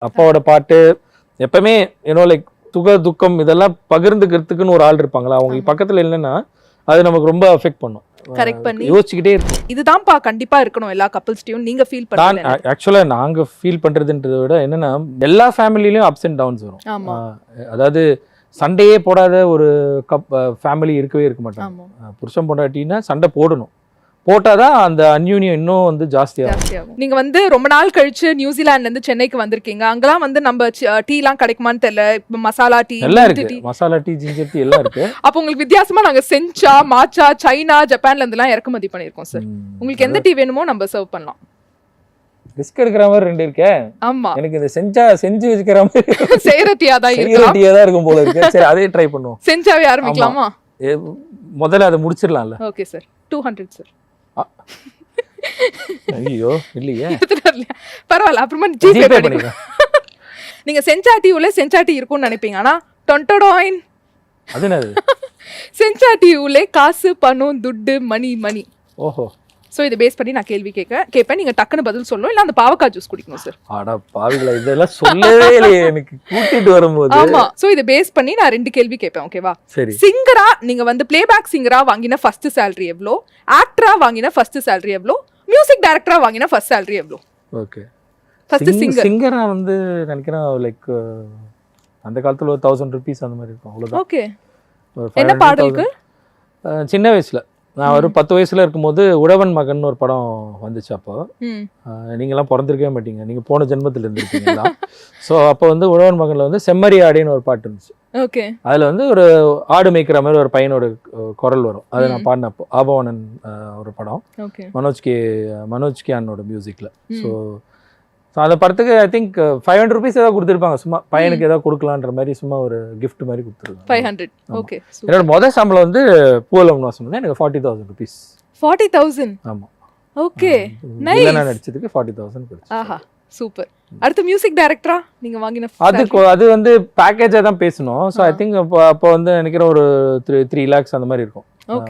அப்பாவோட பாட்டு எப்பவுமே லைக் துக்கம் இதெல்லாம் பகிர்ந்துக்கிறதுக்குன்னு ஒரு ஆள் இருப்பாங்களா, அவங்க பக்கத்துல இல்லைன்னா அது நமக்கு ரொம்ப அஃபெக்ட் பண்ணும். கரெக்ட் பண்ணி யோசிச்சுக்கிட்டே இருக்கும். இதுதான்ப்பா கண்டிப்பா இருக்கணும் எல்லா கப்பிள்ஸ்டையும் நீங்க ஃபீல் பண்ணுங்க. ஆக்சுவலா நாங்க ஃபீல் பண்றதுன்றதை விட என்னன்னா எல்லா ஃபேமிலிலயும் அப்ஸ் அண்ட் டவுன்ஸ் வரும். ஆமா. அதாவது சண்டையே போடாத ஒரு ஃபேமிலி இருக்கவே இருக்க மாட்டாங்க. புருஷன் பொண்டாட்டின்னா சண்டை போடணும், போட்டாதான் அந்த அன்யூனியம் இன்னும் வந்து ஜாஸ்தியாகும். நீங்க வந்து ரொம்ப நாள் கழிச்சு நியூசிலாந்துல இருந்து சென்னைக்கு வந்திருக்கீங்க. அங்கெல்லாம் வந்து நம்ம டீ எல்லாம் கிடைக்குமான்னு தெரியல. இப்ப மசாலா டீ எல்லாம் இருக்கு, மசாலா டீ, ஜிஞ்சர் டீ எல்லாம் இருக்கு. அப்ப உங்களுக்கு வித்தியாசமா நாங்க செஞ்சா மாச்சா சைனா ஜப்பான்ல இருந்து எல்லாம் இறக்குமதி பண்ணிருக்கோம் சார். உங்களுக்கு எந்த டீ வேணுமோ நம்ம சர்வ் பண்ணலாம். ரிஸ்க் எடுக்கிற மாதிரி ரெண்டு இருக்கே. ஆமா, எனக்கு இந்த செஞ்சு வச்சுக்கிற மாதிரி செய்யற டீயா தான் இருக்கும் போல இருக்கு. சரி, அதே ட்ரை பண்ணுவோம். செஞ்சாவே ஆரம்பிக்கலாமா? முதல்ல அதை முடிச்சிடலாம்ல. Okay sir. 200 சார். ஐயோ இல்லையே, பரவாயில்ல, அப்புறமா ஜிபே பண்ணிக்கலாம். நீங்க செஞ்சா டீ உள்ள செஞ்சா டீ இருக்கும்னு நினைப்பீங்க, ஆனா டொன்டோடாயின் அது என்னது? செஞ்சா டீ உள்ள காசு பணம் துட்டு மணி மணி. ஓஹோ. சோ இதை பேஸ் பண்ணி நான் கேள்வி கேட்பேன், நீங்க டக்குன்னு பதில் சொல்லணும், இல்ல அந்த பாவக்காய் ஜூஸ் குடிக்கணும் சார். அட பாவிகளா, இதெல்லாம் சொல்லவே இல்லையே எனக்கு கூட்டிட்டு வரும்போது. ஆமா, சோ இதை பேஸ் பண்ணி நான் 2 கேள்வி கேட்பேன், ஓகேவா? சரி. சிங்கரா நீங்க வந்து பிளேபேக் சிங்கரா வாங்கின ஃபர்ஸ்ட் salary எவ்வளோ, ஆக்டரா வாங்கின ஃபர்ஸ்ட் salary எவ்வளோ, மியூசிக் டைரக்டரா வாங்கின ஃபர்ஸ்ட் salary எவ்வளோ? ஓகே. ஃபர்ஸ்ட் சிங்கரா வந்து நினைக்கிறேன் லைக் அந்த காலத்துல 1000 rupees அந்த மாதிரி இருக்கும், அவ்வளவுதான். ஓகே. என்ன பாடலுக்கு? சின்ன வயசுல நான் ஒரு 10 வயசுல இருக்கும்போது உழவன் மகன் ஒரு படம் வந்துச்சு. அப்போ நீங்கெல்லாம் பிறந்திருக்கவே மாட்டீங்க, நீங்க போன ஜென்மத்தில் இருந்திருக்கீங்களா? ஸோ அப்போ வந்து உழவன் மகன்ல வந்து செம்மறி ஆடின்னு ஒரு பாட்டு இருந்துச்சு. ஓகே. அதுல வந்து ஒரு ஆடு மேய்க்கிற மாதிரி ஒரு பையனோட குரல் வரும், அதை நான் பாடினப்போ. ஆபவனன் ஒரு படம், மனோஜ் கியானோட மியூசிக்ல. ஸோ அந்த படத்துக்கு ஐ திங்க் 500 rupees ஏதாவது கொடுத்துருப்பாங்க, சும்மா பையனுக்கு ஏதாவது கொடுக்கலான்ற மாதிரி, சும்மா ஒரு கிஃப்ட் மாதிரி கொடுத்துருக்காங்க. 500. ஓகே. என்னோட முதல் சம்பளம் வந்து பூவலம் வாசம் வந்து எனக்கு 40,000 rupees. 40,000? ஆமா. Okay, nice. நான் நடிச்சதுக்கு 40,000 கொடுத்து. ஆஹா, சூப்பர். அடுத்து மியூசிக் டைரக்டரா நீங்க வாங்கின அது வந்து பேக்கேஜா தான் பேசணும். ஸோ ஐ திங்க் அப்போ வந்து நினைக்கிறேன் ஒரு 3 lakhs அந்த மாதிரி இருக்கும்.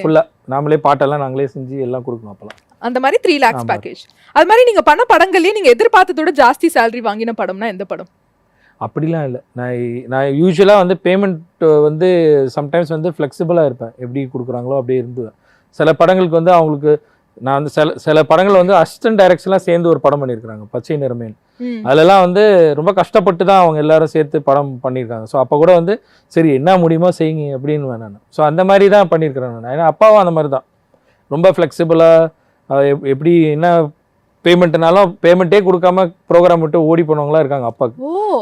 ஃபுல்லா நாமளே பாட்டெல்லாம் நாங்களே செஞ்சு எல்லாம் கொடுக்கணும் அப்பெல்லாம். அந்த மாதிரி 3 lakhs பேக்கேஜ். அது மாதிரி நீங்க பண்ண படங்கள்லயே நீங்க எதிர்பார்த்ததோட ஜாஸ்தி salary வாங்கின படம்னா எந்த படம்? அப்படிலாம் இல்லை. நான் யூஸ்வலாக வந்து பேமெண்ட் வந்து சம்டைம்ஸ் வந்து ஃப்ளெக்சிபிளாக இருப்பேன், எப்படி கொடுக்குறாங்களோ அப்படியே இருந்துவேன். சில படங்களுக்கு வந்து அவங்களுக்கு நான் வந்து சில படங்கள் வந்து அசிஸ்டன்ட் டைரக்ஷன்லாம் சேர்ந்து ஒரு படம் பண்ணியிருக்காங்க, பச்சை நிறமேன். அதுலலாம் வந்து ரொம்ப கஷ்டப்பட்டு தான் அவங்க எல்லாரும் சேர்த்து படம் பண்ணியிருக்காங்க. ஸோ அப்போ கூட வந்து சரி என்ன முடியுமோ செய்யுங்க அப்படின்னு நான். ஸோ அந்த மாதிரி தான் பண்ணியிருக்கிறேன் நான். ஏன்னா அப்பாவும் அந்த மாதிரி தான், ரொம்ப ஃப்ளெக்சிபிளாக எப்படி என்ன பேமெண்ட்னாலும் பேமெண்ட்டே கொடுக்காம ப்ரோக்ராம் விட்டு ஓடி போனவங்களாம் இருக்காங்க. அப்பாவுக்கு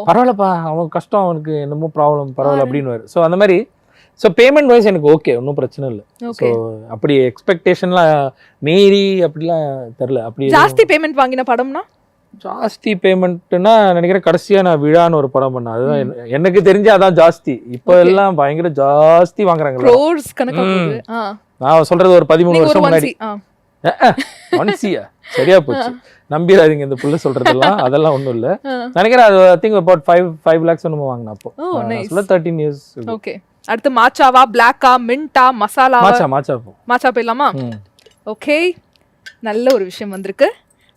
பரவாயில்லப்பா, அவன் கஷ்டம், அவனுக்கு என்னமோ ப்ராப்ளம், பரவாயில்ல அப்படின்னு. ஸோ அந்த மாதிரி. ஸோ பேமெண்ட் வைஸ் எனக்கு ஓகே, ஒன்றும் பிரச்சனை இல்லை. ஸோ அப்படி எக்ஸ்பெக்டேஷன்லாம் மீறி அப்படிலாம் தெரில. அப்படி ஜாஸ்தி பேமெண்ட் வாங்கின படம்னா? ஜாஸ்தி பேமெண்ட்னா நினைக்கிறேன் கடைசியாக நான் விழான்னு ஒரு படம் பண்ணேன், அதுதான் எனக்கு தெரிஞ்சு அதான் ஜாஸ்தி. இப்போ எல்லாம் பயங்கர ஜாஸ்தி வாங்குறாங்க. நான் சொல்றது ஒரு 13 வருஷம் முன்னாடி. மனசியா சரியா போச்சு, நம்பிடாதீங்க இந்த புள்ள சொல்றதெல்லாம், அதெல்லாம் ஒன்றும் இல்லை. நினைக்கிறேன் அது ஐ திங்க் அபவுட் 5 lakhs ஒன்று வாங்கினேன் அப்போ. 13 years. ஓகே. அடுத்து மாச்சாவா, பிளாக்கா, மின்ட்டா, மசாலா? மாச்சா போயிடலாமா? ஓகே, நல்ல ஒரு விஷயம் வந்திருக்கு.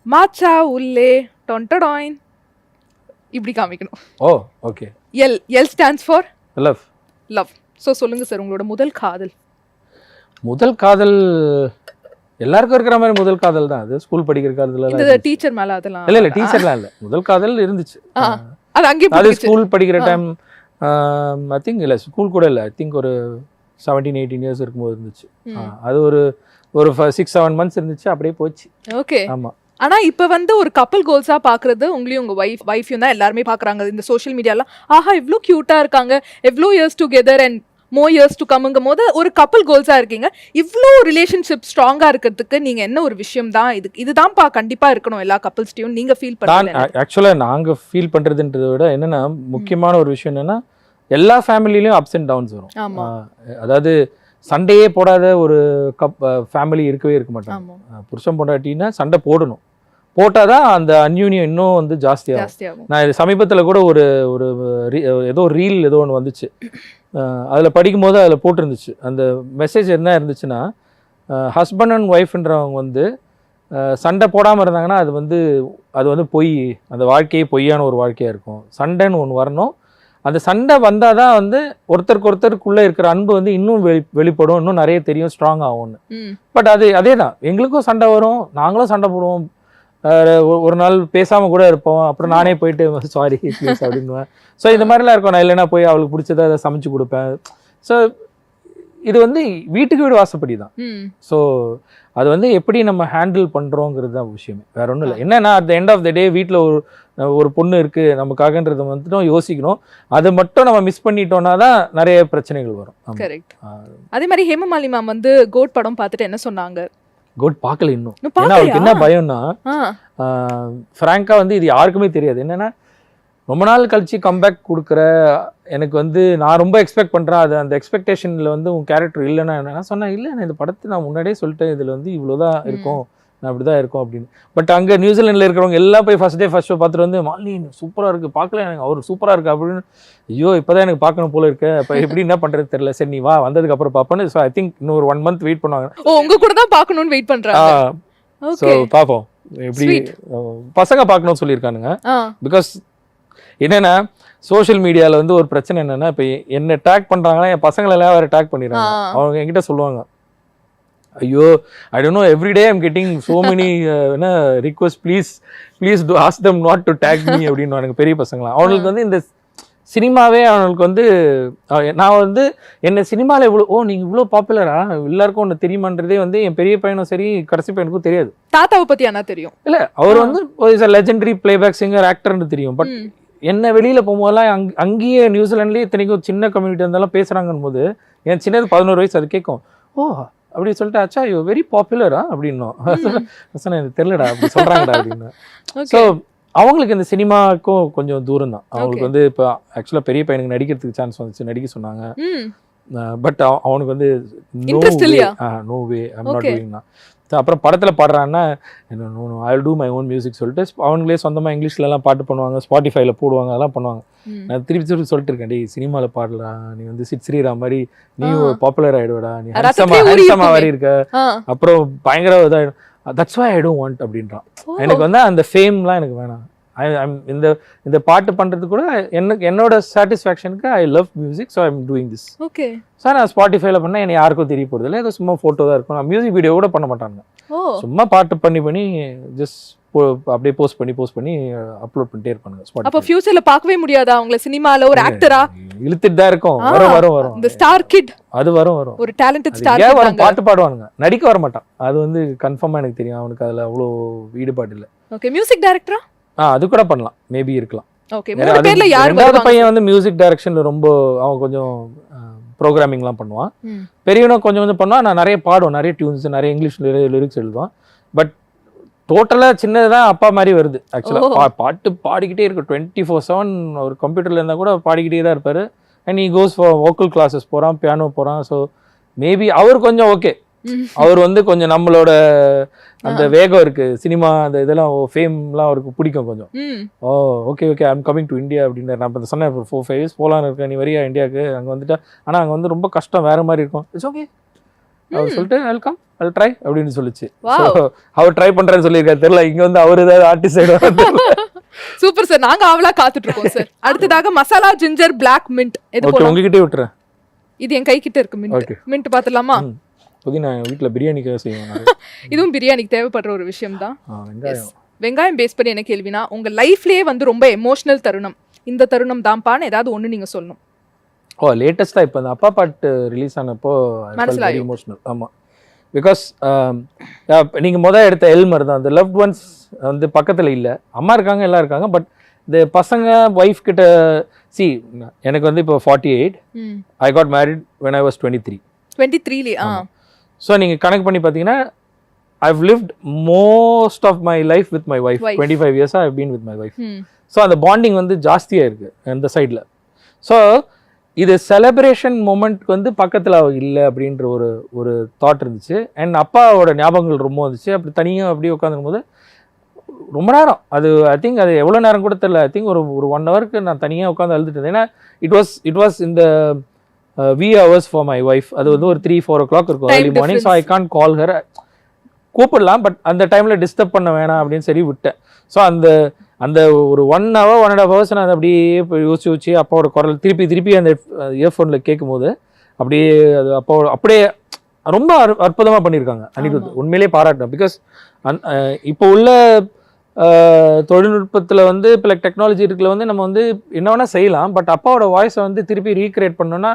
மாச்சா உள்ளே டொன்டடாயின் இப்படி காமிக்கணும். Oh okay. L stands for love. Love. So சொல்லுங்க சார், உங்களோட முதல் காதல்? முதல் காதல் எல்லாருக்கும் இருக்கிற மாதிரி முதல் காதல் தான் அது. ஸ்கூல் படிக்கிற காலத்துல இந்த டீச்சர் மேல அதெல்லாம் இல்ல டீச்சர்லாம் இல்ல, முதல் காதல் இருந்துச்சு. அது அங்கே அது ஸ்கூல் படிக்கிற டைம் ஐ திங்க். இல்லை ஸ்கூல் கூட இல்லை, ஐ திங்க் ஒரு 17-18 years இருக்கும்போது இருந்துச்சு. அது ஒரு 6-7 months இருந்துச்சு, அப்படியே போச்சு. ஓகே. ஆமா. ஆனா இப்ப வந்து ஒரு கப்பல் கோல்ஸா பாக்குறது உங்களையும் உங்க வைஃபையும் தான் எல்லாருமே பாக்குறாங்க இந்த சோஷியல் மீடியால. ஆஹா இவ்ளோ கியூட்டா இருக்காங்க, எவ்வளோ years together and more years to கம்ங்கும் போது ஒரு கப்பல் கோல்ஸா இருக்கீங்க. இவ்வளோ ரிலேஷன்ஷிப் ஸ்ட்ராங்கா இருக்கிறதுக்கு நீங்க என்ன ஒரு விஷயம் தான் இதுதான்ப்பா கண்டிப்பா இருக்கணும் எல்லா கப்பல்ஸ்டையும் நீங்க ஃபீல் பண்ணுங்க? ஆக்சுவலா நாங்க ஃபீல் பண்றதுன்றதை விட என்னன்னா முக்கியமான ஒரு விஷயம் என்னன்னா எல்லா ஃபேமிலிலயும் அப்ஸ் அண்ட் டவுன்ஸ் வரும். அதாவது சண்டையே போடாத ஒரு ஃபேமிலி இருக்கவே இருக்க மாட்டாங்க. புருஷன் பொண்டாட்டின்னா சண்டை போடணும், போட்டாதான் அந்த அன்யூனியம் இன்னும் வந்து ஜாஸ்தியாகும். நான் இது சமீபத்தில் கூட ஒரு ஏதோ ரீல் ஏதோ ஒன்று வந்துச்சு, அதில் படிக்கும்போது அதில் போட்டிருந்துச்சு. அந்த மெசேஜ் என்ன இருந்துச்சுன்னா, ஹஸ்பண்ட் அண்ட் ஒய்ஃப்ன்றவங்க வந்து சண்டை போடாமல் இருந்தாங்கன்னா அது வந்து பொய், அந்த வாழ்க்கையே பொய்யான ஒரு வாழ்க்கையாக இருக்கும். சண்டைன்னு ஒன்று வரணும். அந்த சண்டை வந்தால் தான் வந்து ஒருத்தருக்குள்ளே இருக்கிற அன்பு வந்து இன்னும் வெளிப்படும், இன்னும் நிறைய தெரியும், ஸ்ட்ராங் ஆகும்னு. பட் அதே தான் எங்களுக்கும் சண்டை வரும், நாங்களும் சண்டை போடுவோம், ஒரு நாள் பேசாமல் கூட இருப்போம், அப்புறம் நானே போயிட்டு சாரி ப்ளீஸ் அப்படின்னுவேன். ஸோ இந்த மாதிரிலாம் இருக்கும். நான் இல்லைன்னா போய் அவளுக்கு பிடிச்சதை அதை சமைச்சு கொடுப்பேன். ஸோ இது வந்து வீட்டுக்கு வீடு வாசப்படி தான். ஸோ அது வந்து எப்படி நம்ம ஹேண்டில் பண்ணுறோங்கிறது தான் விஷயமே, வேற ஒன்றும் இல்லை. என்னன்னா at the end of the day வீட்டில் ஒரு பொண்ணு இருக்குது நமக்காகன்றதை வந்துட்டும் யோசிக்கணும். அது மட்டும் நம்ம மிஸ் பண்ணிட்டோம்னா தான் நிறைய பிரச்சனைகள் வரும். கரெக்ட். அதே மாதிரி ஹேமமாலினி மேம் வந்து கோட் படம் பார்த்துட்டு என்ன சொன்னாங்க? கோட் பார்க்கல இன்னும். ஏன்னா அவருக்கு என்ன பயம்னா, ஃப்ராங்கா வந்து இது யாருக்குமே தெரியாது. என்னன்னா ரொம்ப நாள் கழிச்சு கம்பேக் கொடுக்குற எனக்கு வந்து நான் ரொம்ப எக்ஸ்பெக்ட் பண்ணுறேன். அது அந்த எக்ஸ்பெக்டேஷனில் வந்து உன் கேரக்டர் இல்லைன்னா என்ன சொன்னேன், இல்லை நான் இந்த படத்தை நான் முன்னாடியே சொல்லிட்டேன், இதில் வந்து இவ்வளோதான் இருக்கும், நான் அப்படி தான் இருக்கும் அப்படின்னு. பட் அங்கே நியூசிலாண்டில் இருக்கிறவங்க எல்லாம் போய் ஃபர்ஸ்ட் ஷோ பார்த்துட்டு வந்து மாலினி சூப்பராக இருக்குது, பார்க்கல எனக்கு அவர் சூப்பராக இருக்குது அப்படின்னு. ஐயோ இப்போ தான் எனக்கு பார்க்கணும் போல இருக்கு, இப்போ எப்படி என்ன பண்ணுறது தெரியல, சரி நீ வா வந்ததுக்கப்புறம் பார்ப்பேன்னு. ஸோ ஐ திங்க் இன்னும் ஒரு 1 month வெயிட் பண்ணுவாங்க. உங்க கூட தான் பார்க்கணும்னு வெயிட் பண்ணுறாங்க. ஸோ பார்ப்போம் எப்படி பசங்க பார்க்கணும்னு சொல்லியிருக்கானுங்க. பிகாஸ் என்னன்னா சோஷியல் மீடியாவில் வந்து ஒரு பிரச்சனை என்னன்னா, இப்போ என்ன டேக் பண்ணுறாங்கன்னா என் பசங்களெல்லாம் வேறு டேக் பண்ணிடுறாங்க. அவங்க என்கிட்ட சொல்லுவாங்க, ஐயோ I don't know everyday I'm getting so many என்ன request, please to ask them not to take me அப்படின்னு. எனக்கு பெரிய பசங்களாம் அவங்களுக்கு வந்து இந்த சினிமாவே அவங்களுக்கு வந்து நான் வந்து என்ன சினிமாவில் நீங்கள் இவ்வளோ பாப்புலரா எல்லாருக்கும் ஒன்று தெரியுமான்றதே வந்து என் பெரிய பையனும் சரி கடைசி பையனுக்கும் தெரியாது. தாத்தாவை பற்றி ஆனால் தெரியும். இல்லை அவர் வந்து லெஜெண்டரி பிளேபேக் சிங்கர் ஆக்டர்னு தெரியும். பட் என்ன வெளியில் போகும்போதெல்லாம் அங்கேயே நியூசிலாண்ட்லேயே இத்தனைக்கும் சின்ன கம்யூனிட்டி இருந்தாலும் பேசுகிறாங்கன்னு போது என் சின்னது 11 வயசு, அது கேட்கும், ஓ அப்படின்னு சொல்லிட்டு அச்சா யூ வெரி பாப்புலரா அப்படின்னும். எனக்கு தெரியலடா அப்படி சொல்கிறாங்கடா அப்படின்னு. ஸோ அவங்களுக்கு இந்த சினிமாவுக்கும் கொஞ்சம் தூரம் தான். அவங்களுக்கு வந்து இப்போ ஆக்சுவலாக பெரிய பையனுக்கு நடிக்கிறதுக்கு சான்ஸ் வந்துச்சு, நடிக்க சொன்னாங்க. பட் அவனுக்கு வந்து no way I'm not doing தான். அப்புறம் படத்தில் பாடுறான்னா I will do my own music சொல்லிட்டு அவங்களே சொந்தமாக இங்கிலீஷ்லலாம் பாட்டு பண்ணுவாங்க, ஸ்பாட்டிஃபைல போடுவாங்க, அதெல்லாம் பண்ணுவாங்க. நான் திருப்பி சொல்லிட்டு இருக்கேன், டே சினிமாவில் பாடலாம், நீ வந்து சிட் ஸ்ரீராம் மாதிரி நீ பாப்புலர் ஆகிடுவடா, நீ ஹேண்ட்ஸமா மாதிரி இருக்க, அப்புறம் பயங்கர இதாகிடும், that's why I don't want அப்படின்றான். எனக்கு வந்து அந்த ஃபேம்லாம் எனக்கு வேணாம். இந்த பாட்டு பண்றது கூட என்னோட சாட்டிஸ்ஃபேக்ஷனுக்கு I love music, so I'm doing this. Okay sir நான் ஸ்பாட்டிஃபைல பண்ணால் எனக்கு யாருக்கும் தெரிய போகிறது இல்லை, ஏதோ சும்மா ஃபோட்டோ தான் இருக்கும். நான் மியூசிக் வீடியோ கூட பண்ண மாட்டாங்க, சும்மா பாட்டு பண்ணி ஜஸ்ட் அப்படியே போஸ்ட் பண்ணி அப்லோட் பண்ணிட்டே இருப்பாங்க. அப்போ ஃபியூச்சர்ல பார்க்கவே முடியாதா அவங்கள சினிமால ஒரு ஆக்டரா? இழுத்துட்டு தான் இருக்கும், வரும் இந்த ஸ்டார் கிட் அது வரும் ஒரு டேலண்டட் ஸ்டார் கிட் வரும், பாட்டு பாடுவானுங்க, நடிக்க வர மாட்டான். அது வந்து கன்ஃபார்மா எனக்கு தெரியும், அவனுக்கு அதுல அவ்வளோ ஈடுபாடு இல்லை. ஓகே மியூசிக் டைரக்டரா? அது கூட பண்ணலாம், மேபி இருக்கலாம். ஓகே மூணு பேர்ல யார் வருவாங்க? ரெண்டாவது பையன் வந்து மியூசிக் டைரக்ஷன்ல ரொம்ப அவன் கொஞ்சம் ப்ரோக்ராமிங்லாம் பண்ணுவான். பெரியவனும் கொஞ்சம் பண்ணுவான். நான் நிறைய பாடுவேன், நிறைய டியூன்ஸ், நிறைய இங்கிலீஷ் லிரிக்ஸ் எழுதுவான். பட் டோட்டலா சின்னதான் அப்பா மாதிரி வருது. ஆக்சுவலா பாட்டு பாடிக்கிட்டே இருக்கு 24/7. ஒரு கம்ப்யூட்டர்ல இருந்தா கூட பாடிக்கிட்டே தான் இருப்பாரு. And he goes for vocal classes போறான், பியானோ போறான். ஸோ மேபி அவர் கொஞ்சம் ஓகே, அவர் வந்து கொஞ்சம் நம்மளோட அந்த வேகம் இருக்கு, சினிமா அந்த இதெல்லாம் ஃபேம்லாம் அவருக்கு பிடிக்கும் கொஞ்சம். Oh okay I am coming to India அப்படின்னு நான் இப்போ சொன்னேன், 4-5 years போகலான்னு இருக்கேன், நீ வரியா இந்தியாவுக்கு? அங்கே வந்துட்டா ஆனால் அங்கே வந்து ரொம்ப கஷ்டம், வேற மாதிரி இருக்கும். இட்ஸ் ஓகே அவர் சொல்லிட்டு வெல்கம் அது ட்ரை அப்படின்னு சொல்லிச்சு. அவர் ட்ரை பண்றேன்னு சொல்லியிருக்காரு, தெரியல இங்க வந்து அவர் ஏதாவது ஆர்டிஸ்ட் ஆயிடுவாங்க. சூப்பர் சார், நாங்க அவளா காத்துட்டு இருக்கோம் சார். அடுத்ததாக masala ginger black mint. Okay உங்ககிட்டே விட்டுறேன், இது என் கை கிட்ட இருக்கு. மின்ட் பாத்துலாமா? புதினா வீட்டில் பிரியாணிக்காக செய்வாங்க. இதுவும் பிரியாணிக்கு தேவைப்படுற ஒரு விஷயம் தான். வெங்காயம் பேஸ் பண்ணி என்ன கேள்வினா, உங்க லைஃப்லயே வந்து ரொம்ப எமோஷனல் தருணம், இந்த தருணம் தான்பான்னு ஏதாவது ஒன்று நீங்க சொல்லணும். லேட்டஸ்ட்டாக இப்போ அந்த அப்பா பாட்டு ரிலீஸ் ஆனப்போ வெரி எமோஷனல். ஆமாம், பிகாஸ் நீங்கள் எடுத்த எல்மர் தான், அந்த லவ்ட் ஒன்ஸ் வந்து பக்கத்தில் இல்லை, அம்மா இருக்காங்க எல்லாம் இருக்காங்க, பட் இந்த பசங்க ஒய்ஃப் கிட்ட எனக்கு வந்து இப்போ 48, I got married when I was 23. 23 so நீங்கள் கனெக்ட் பண்ணி பார்த்தீங்கன்னா I've lived most of my life with my wife. 25 years I've been with my wife. So அந்த பாண்டிங் வந்து ஜாஸ்தியாக இருக்குது அந்த சைடில். ஸோ இது செலிப்ரேஷன் மூமெண்ட்க்கு வந்து பக்கத்தில் இல்லை அப்படின்ற ஒரு தாட் இருந்துச்சு. அண்ட் அப்பாவோட ஞாபகங்கள் ரொம்ப வந்துச்சு. அப்படி தனியாக அப்படியே உட்காந்துக்கும் போது ரொம்ப நேரம், அது ஐ திங்க் அது எவ்வளோ நேரம் கூட தெரியல, ஐ திங்க் ஒரு 1 hour நான் தனியாக உட்காந்து அழுதுட்டு. ஏன்னா இட் வாஸ் இந்த wee hours for my wife. அது வந்து ஒரு 3-4 o'clock இருக்கும் early morning. So I can't call her. கூப்பிடலாம், பட் அந்த டைமில் டிஸ்டர்ப் பண்ண வேணாம் அப்படின்னு சரி விட்டேன். ஸோ அந்த அந்த ஒரு 1 hour 1.5 hours நான் அதை அப்படியே யோசிச்சு அப்பாவோட குரல் திருப்பி அந்த இயர்ஃபோனில் கேட்கும்போது அப்படியே அது அப்படியே ரொம்ப அற்புதமாக பண்ணியிருக்காங்க அனிருத். உண்மையிலேயே பாராட்டணும். பிகாஸ் இப்போ உள்ள தொழில்நுட்பத்தில் வந்து இப்போ லைக் டெக்னாலஜி இருக்குல்ல வந்து நம்ம வந்து என்ன வேணால் செய்யலாம், பட் அப்பாவோட வாய்ஸை வந்து திருப்பி ரீக்ரியேட் பண்ணோன்னா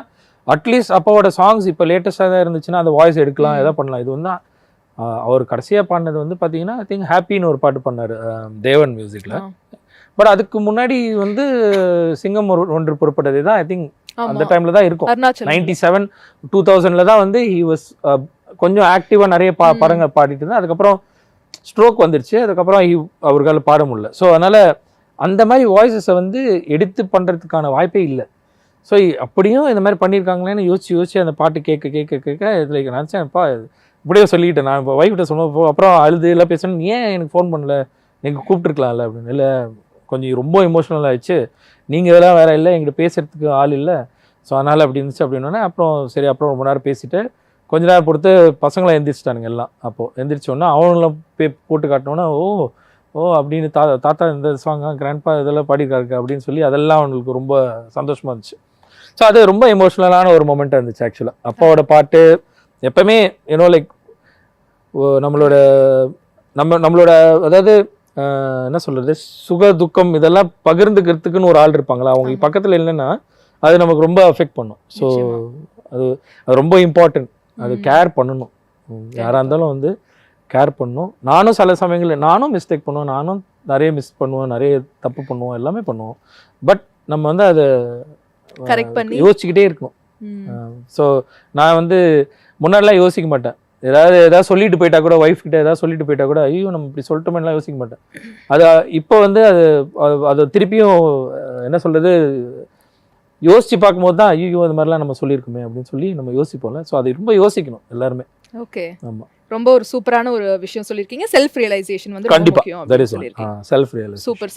அட்லீஸ்ட் அப்பாவோட சாங்ஸ் இப்போ லேட்டஸ்ட்டாக தான் இருந்துச்சுன்னா அந்த வாய்ஸ் எடுக்கலாம், எதாவது பண்ணலாம். இது வந்து அவர் கடைசியாக பாடினது வந்து பார்த்தீங்கன்னா ஐ திங்க் ஹாப்பின்னு ஒரு பாட்டு பண்ணார் தேவன் மியூசிக்கில். பட் அதுக்கு முன்னாடி வந்து சிங்கம் ஒன்று புறப்பட்டது தான் ஐ திங்க் அந்த டைமில் தான் இருக்கும். 97 2000 தான் வந்து ஹி வாஸ் கொஞ்சம் ஆக்டிவாக நிறைய படங்கள் பாடிட்டு இருந்தால். அதுக்கப்புறம் ஸ்ட்ரோக் வந்துருச்சு, அதுக்கப்புறம் அவர்களால் பாட முடியல. ஸோ அதனால் அந்த மாதிரி வாய்ஸஸை வந்து எடுத்து பண்ணுறதுக்கான வாய்ப்பே இல்லை. ஸோ அப்படியும் இந்த மாதிரி பண்ணியிருக்காங்களேன்னு யோசிச்சு அந்த பாட்டு கேட்க இதில் நினச்சேன்ப்பா இப்படியே சொல்லிக்கிட்டேன். நான் இப்போ ஒய்ஃப்கிட்ட சொன்னப்போ அப்புறம் அழுது எல்லாம் பேசணும், ஏன் எனக்கு ஃபோன் பண்ணல, நீங்கள் கூப்பிட்டுருக்கலாம்ல அப்படின்னு. இல்லை கொஞ்சம் ரொம்ப இமோஷனல் ஆகிடுச்சு, நீங்கள் இதெல்லாம் வேறு இல்லை, எங்கிட்ட பேசுகிறதுக்கு ஆள் இல்லை, ஸோ அதனால் அப்படி இருந்துச்சு அப்படின்னோடனே அப்புறம் சரி அப்புறம் ரொம்ப நேரம் பேசிவிட்டு கொஞ்ச நேரம் பொறுத்து பசங்களாம் எந்திரிச்சிட்டானுங்க எல்லாம். அப்போது எந்திரிச்சோன்னா அவனுங்களாம் போட்டு காட்டினோன்னா ஓ அப்படின்னு தாத்தா இந்த சாங்கா கிராண்ட்பா இதெல்லாம் பாடியிருக்காரு அப்படின்னு சொல்லி அதெல்லாம் அவனுக்கு ரொம்ப சந்தோஷமாக இருந்துச்சு. ஸோ அது ரொம்ப எமோஷ்னலான ஒரு மொமெண்ட்டாக இருந்துச்சு ஆக்சுவலாக. அப்பாவோட பாட்டு எப்பவுமே ஏன்னோ லைக் நம்மளோட அதாவது என்ன சொல்கிறது, சுக துக்கம் இதெல்லாம் பகிர்ந்துக்கிறதுக்குன்னு ஒரு ஆள் இருப்பாங்களா, அவங்க பக்கத்தில் இல்லைன்னா அது நமக்கு ரொம்ப அஃபெக்ட் பண்ணும். ஸோ அது ரொம்ப இம்பார்ட்டன்ட். அது கேர் பண்ணணும், யாராக இருந்தாலும் வந்து கேர் பண்ணணும். நானும் சில சமயங்களில் நானும் மிஸ்டேக் பண்ணுவேன், நானும் நிறைய மிஸ் பண்ணுவேன், நிறைய தப்பு பண்ணுவோம், எல்லாமே பண்ணுவோம். பட் நம்ம வந்து அதை யோசிச்சுக்கிட்டே இருக்கணும். ஸோ நான் வந்து முன்னாடிலாம் யோசிக்க மாட்டேன், ஏதாவது சொல்லிட்டு போயிட்டா கூட, ஒய்ஃப் கிட்ட ஏதாவது சொல்லிட்டு போயிட்டா கூட ஐயோ நம்ம இப்படி சொல்லிட்டோம்லாம் யோசிக்க மாட்டேன். அது இப்போ வந்து அது திருப்பியும் என்ன சொல்கிறது யோசிச்சு பார்க்கும்போது தான் ஐயோ அது மாதிரிலாம் நம்ம சொல்லியிருக்கோமே அப்படின்னு சொல்லி நம்ம யோசிப்போம்ல. ஸோ அது ரொம்ப யோசிக்கணும் எல்லாருமே. ஓகே, ஆமாம், ரொம்ப ஒரு சூப்பரான ஒரு விஷயம் சொல்லியிருக்கீங்க. செல்ஃப் ரியலைசேஷன் வந்து கண்டிப்பாக செல்ஃப் ரியலைசேஷன். சூப்பர்.